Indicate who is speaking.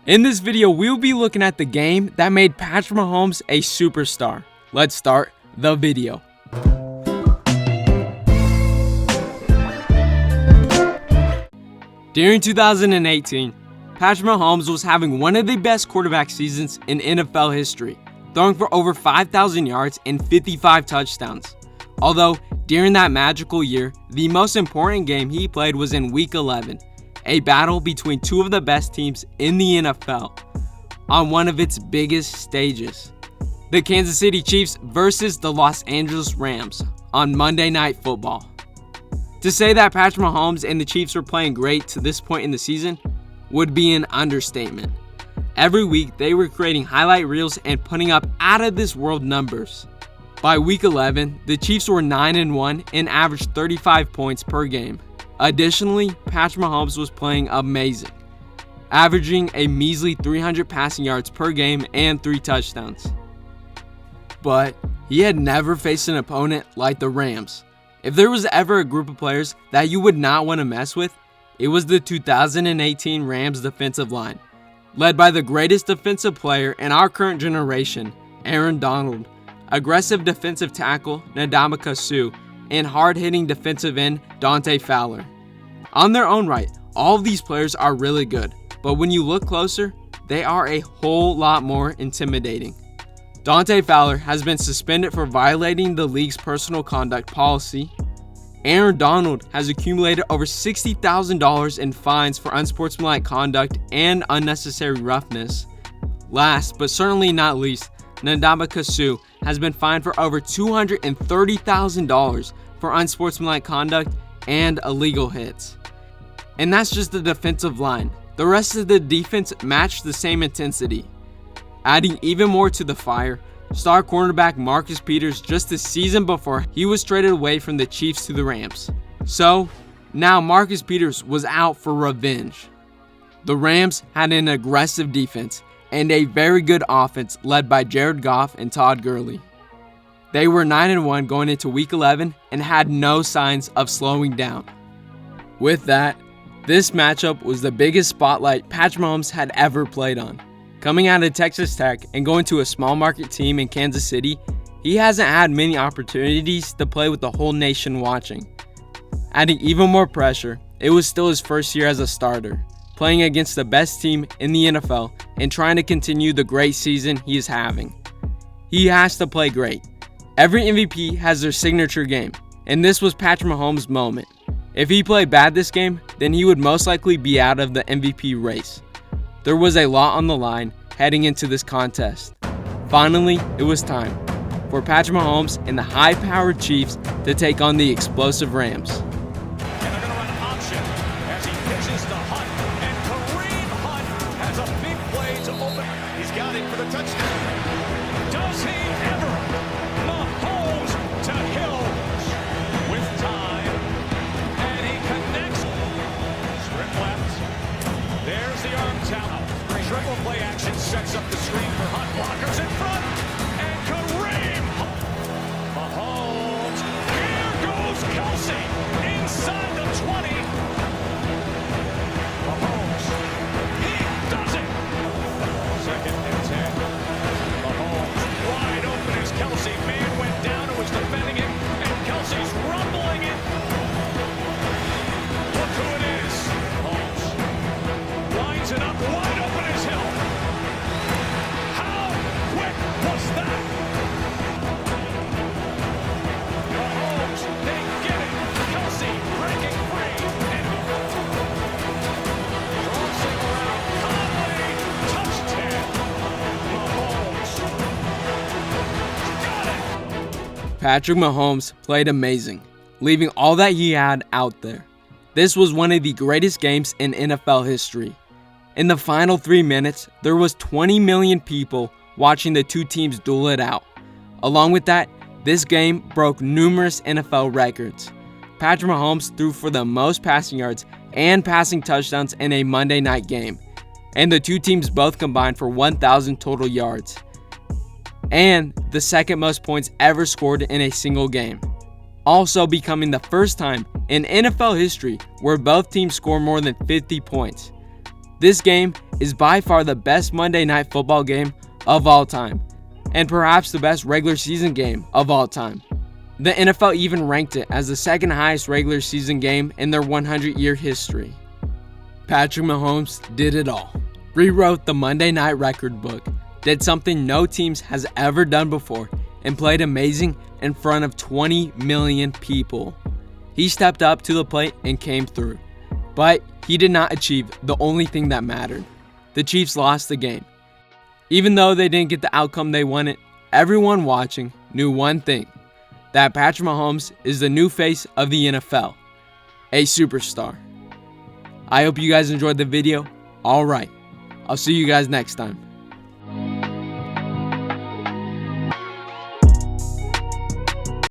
Speaker 1: In this video, we'll be looking at the game that made Patrick Mahomes a superstar. Let's start the video. During 2018, Patrick Mahomes was having one of the best quarterback seasons in NFL history, throwing for over 5,000 yards and 55 touchdowns. Although, during that magical year, the most important game he played was in Week 11, a battle between two of the best teams in the NFL on one of its biggest stages. The Kansas City Chiefs versus the Los Angeles Rams on Monday Night Football. To say that Patrick Mahomes and the Chiefs were playing great to this point in the season would be an understatement. Every week, they were creating highlight reels and putting up out-of-this-world numbers. By Week 11, the Chiefs were 9-1 and averaged 35 points per game. Additionally, Patrick Mahomes was playing amazing, averaging a measly 300 passing yards per game and 3 touchdowns. But he had never faced an opponent like the Rams. If there was ever a group of players that you would not want to mess with, it was the 2018 Rams defensive line, led by the greatest defensive player in our current generation, Aaron Donald, aggressive defensive tackle Ndamukong Suh, and hard-hitting defensive end Dante Fowler. On their own right, all of these players are really good, but when you look closer, they are a whole lot more intimidating. Dante Fowler has been suspended for violating the league's personal conduct policy. Aaron Donald has accumulated over $60,000 in fines for unsportsmanlike conduct and unnecessary roughness. Last, but certainly not least, Ndamukong Suh has been fined for over $230,000 for unsportsmanlike conduct and illegal hits. And that's just the defensive line. The rest of the defense matched the same intensity. Adding even more to the fire, star cornerback Marcus Peters just the season before he was traded away from the Chiefs to the Rams. So, now Marcus Peters was out for revenge. The Rams had an aggressive defense and a very good offense led by Jared Goff and Todd Gurley. They were 9-1 going into Week 11 and had no signs of slowing down. With that, this matchup was the biggest spotlight Patrick Mahomes had ever played on. Coming out of Texas Tech and going to a small market team in Kansas City, he hasn't had many opportunities to play with the whole nation watching. Adding even more pressure, it was still his first year as a starter, playing against the best team in the NFL and trying to continue the great season he is having. He has to play great. Every MVP has their signature game, and this was Patrick Mahomes' moment. If he played bad this game, then he would most likely be out of the MVP race. There was a lot on the line heading into this contest. Finally, it was time for Patrick Mahomes and the high-powered Chiefs to take on the explosive Rams.
Speaker 2: And they're going to run option as he pitches to Hunt. And Kareem Hunt has a big play to open. He's got him for the touchdown. Does he ever? Mahomes to Hill with time. And he connects. Strip left. There's the arm talent. Triple play action sets up the screen for Hunt. Blockers in front. And Kareem Hunt. Mahomes. Here goes Kelsey. Inside the 20. Mahomes. He does it. 2nd and 10. Mahomes wide open as Kelsey. Man went down and was defending it. And Kelsey's rumbling it. Look who it is. Mahomes lines it up wide open as Hill. How quick was that? Mahomes, they get it. Kelsey breaking free. And crossing around. Conley, touchdown. Mahomes. Got it.
Speaker 1: Patrick Mahomes played amazing, leaving all that he had out there. This was one of the greatest games in NFL history. In the final 3 minutes, there was 20 million people watching the two teams duel it out. Along with that, this game broke numerous NFL records. Patrick Mahomes threw for the most passing yards and passing touchdowns in a Monday night game, and the two teams both combined for 1,000 total yards, and the second most points ever scored in a single game, also becoming the first time in NFL history where both teams score more than 50 points. This game is by far the best Monday Night Football game of all time, and perhaps the best regular season game of all time. The NFL even ranked it as the second highest regular season game in their 100-year history. Patrick Mahomes did it all. Rewrote the Monday Night record book, did something no teams has ever done before, and played amazing in front of 20 million people. He stepped up to the plate and came through. But he did not achieve the only thing that mattered. The Chiefs lost the game. Even though they didn't get the outcome they wanted, everyone watching knew one thing: that Patrick Mahomes is the new face of the NFL, a superstar. I hope you guys enjoyed the video. Alright, I'll see you guys next time.